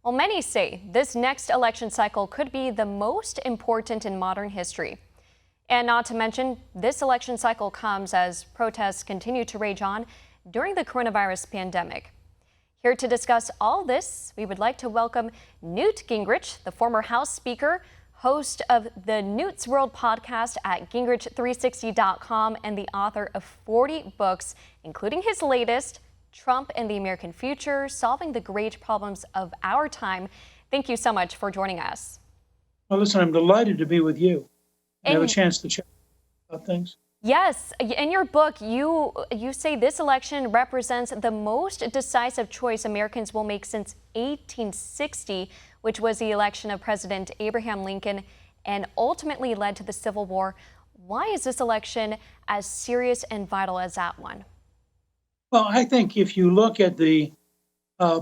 Well, many say this next election cycle could be the most important in modern history. And not to mention, this election cycle comes as protests continue to rage on during the coronavirus pandemic. Here to discuss all this, we would like to welcome Newt Gingrich, the former House Speaker, host of the Newt's World podcast at Gingrich360.com, and the author of 40 books, including his latest, Trump and the American Future, Solving the Great Problems of Our Time. Thank you so much for joining us. Well, listen, I'm delighted to be with you and have a chance to chat about things. Yes, in your book, you say this election represents the most decisive choice Americans will make since 1860, which was the election of President Abraham Lincoln and ultimately led to the Civil War. Why is this election as serious and vital as that one? Well, I think if you look at the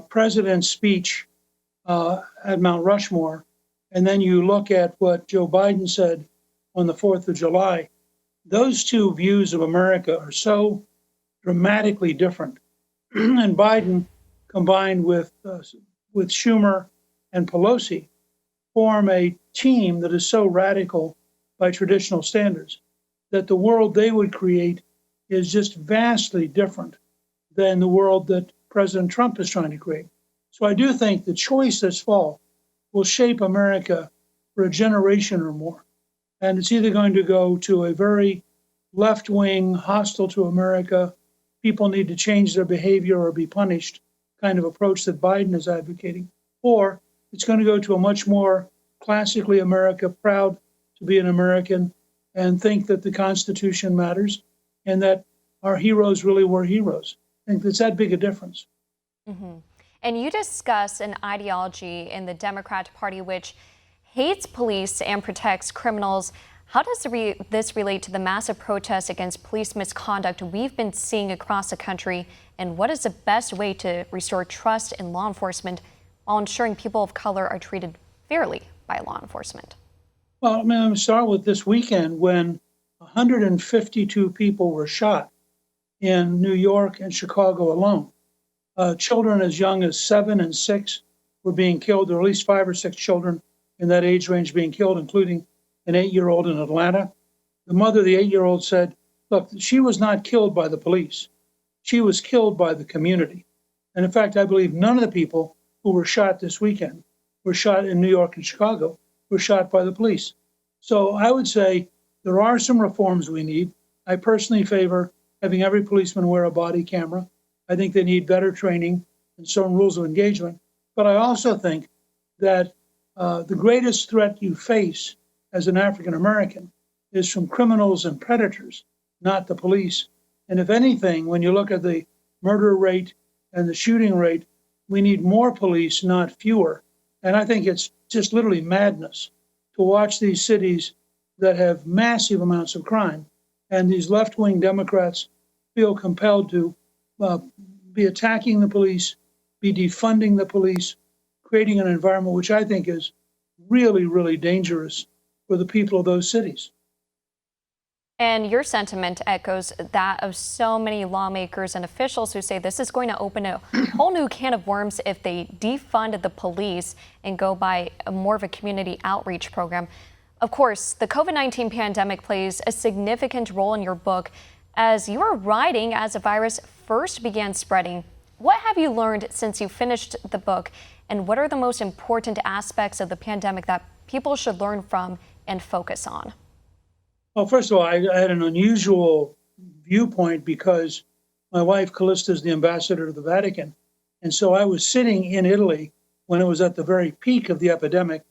president's speech at Mount Rushmore, and then you look at what Joe Biden said on the 4th of July, those two views of America are so dramatically different. And Biden, combined with Schumer and Pelosi, form a team that is so radical by traditional standards that the world they would create is just vastly different than the world that President Trump is trying to create. So I do think the choice this fall will shape America for a generation or more. And it's either going to go to a very left-wing, hostile to America, people need to change their behavior or be punished kind of approach that Biden is advocating, or it's going to go to a much more classically America, proud to be an American and think that the Constitution matters and that our heroes really were heroes. I think it's that big a difference. Mm-hmm. And you discuss an ideology in the Democrat Party which hates police and protects criminals. How does this relate to the massive protests against police misconduct we've been seeing across the country? And what is the best way to restore trust in law enforcement while ensuring people of color are treated fairly by law enforcement? Well, I'm going to start with this weekend when 152 people were shot in New York and Chicago alone. Children as young as 7 and 6 were being killed, or at least 5 or 6 children in that age range being killed, including an 8-year-old in Atlanta. The mother of the 8-year-old said, look, she was not killed by the police. She was killed by the community. And in fact, I believe none of the people who were shot this weekend were shot in New York and Chicago, were shot by the police. So I would say there are some reforms we need. I personally favor having every policeman wear a body camera. I think they need better training and certain rules of engagement. But I also think that the greatest threat you face as an African American is from criminals and predators, not the police. And if anything, when you look at the murder rate and the shooting rate, we need more police, not fewer. And I think it's just literally madness to watch these cities that have massive amounts of crime and these left-wing Democrats feel compelled to be attacking the police, be defunding the police, creating an environment which I think is really, really dangerous for the people of those cities. And your sentiment echoes that of so many lawmakers and officials who say this is going to open a whole new can of worms if they defund the police and go by more of a community outreach program. Of course, the COVID-19 pandemic plays a significant role in your book as you are writing as the virus first began spreading. What have you learned since you finished the book, and what are the most important aspects of the pandemic that people should learn from and focus on? Well, first of all, I had an unusual viewpoint because my wife, Callista, is the ambassador to the Vatican. And so I was sitting in Italy when it was at the very peak of the epidemic.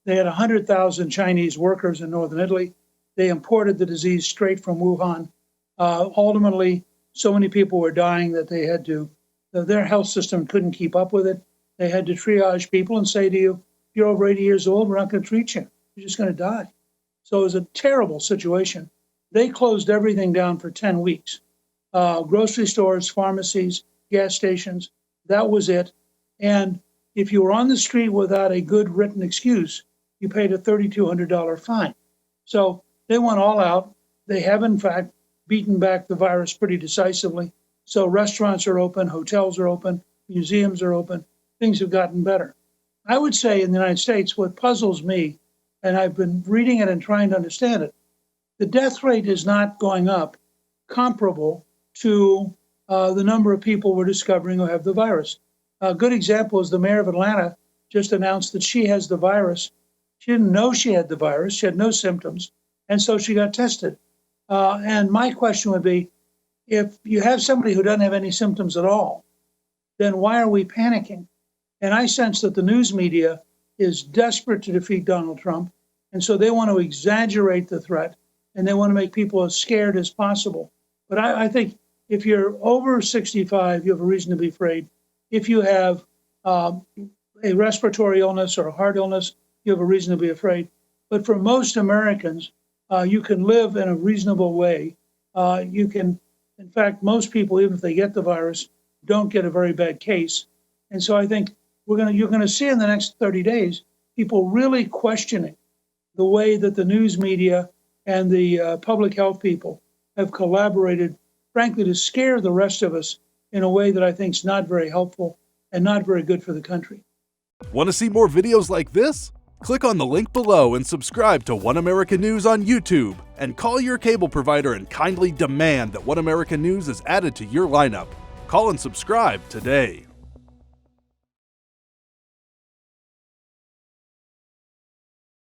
They had 100,000 Chinese workers in northern Italy. They imported the disease straight from Wuhan. Ultimately, so many people were dying that they had to, their health system couldn't keep up with it. They had to triage people and say to you, if you're over 80 years old, we're not going to treat you. You're just going to die. So it was a terrible situation. They closed everything down for 10 weeks. Grocery stores, pharmacies, gas stations, that was it. And if you were on the street without a good written excuse, you paid a $3,200 fine. So they went all out. They have, in fact, beaten back the virus pretty decisively. So restaurants are open, hotels are open, museums are open. Things have gotten better. I would say in the United States, what puzzles me, and I've been reading it and trying to understand it, the death rate is not going up comparable to the number of people we're discovering who have the virus. A good example is the mayor of Atlanta just announced that she has the virus. She didn't know she had the virus. She had no symptoms. And so she got tested. And my question would be, if you have somebody who doesn't have any symptoms at all, then why are we panicking? And I sense that the news media is desperate to defeat Donald Trump. And so they want to exaggerate the threat and they want to make people as scared as possible. But I think if you're over 65, you have a reason to be afraid. If you have a respiratory illness or a heart illness, you have a reason to be afraid. But for most Americans, you can live in a reasonable way. You can, in fact, most people, even if they get the virus, don't get a very bad case. And so I think you're going to see in the next 30 days people really questioning the way that the news media and the public health people have collaborated, frankly, to scare the rest of us in a way that I think is not very helpful and not very good for the country. Want to see more videos like this? Click on the link below and subscribe to One American News on YouTube, and call your cable provider and kindly demand that One American News is added to your lineup. Call and subscribe today.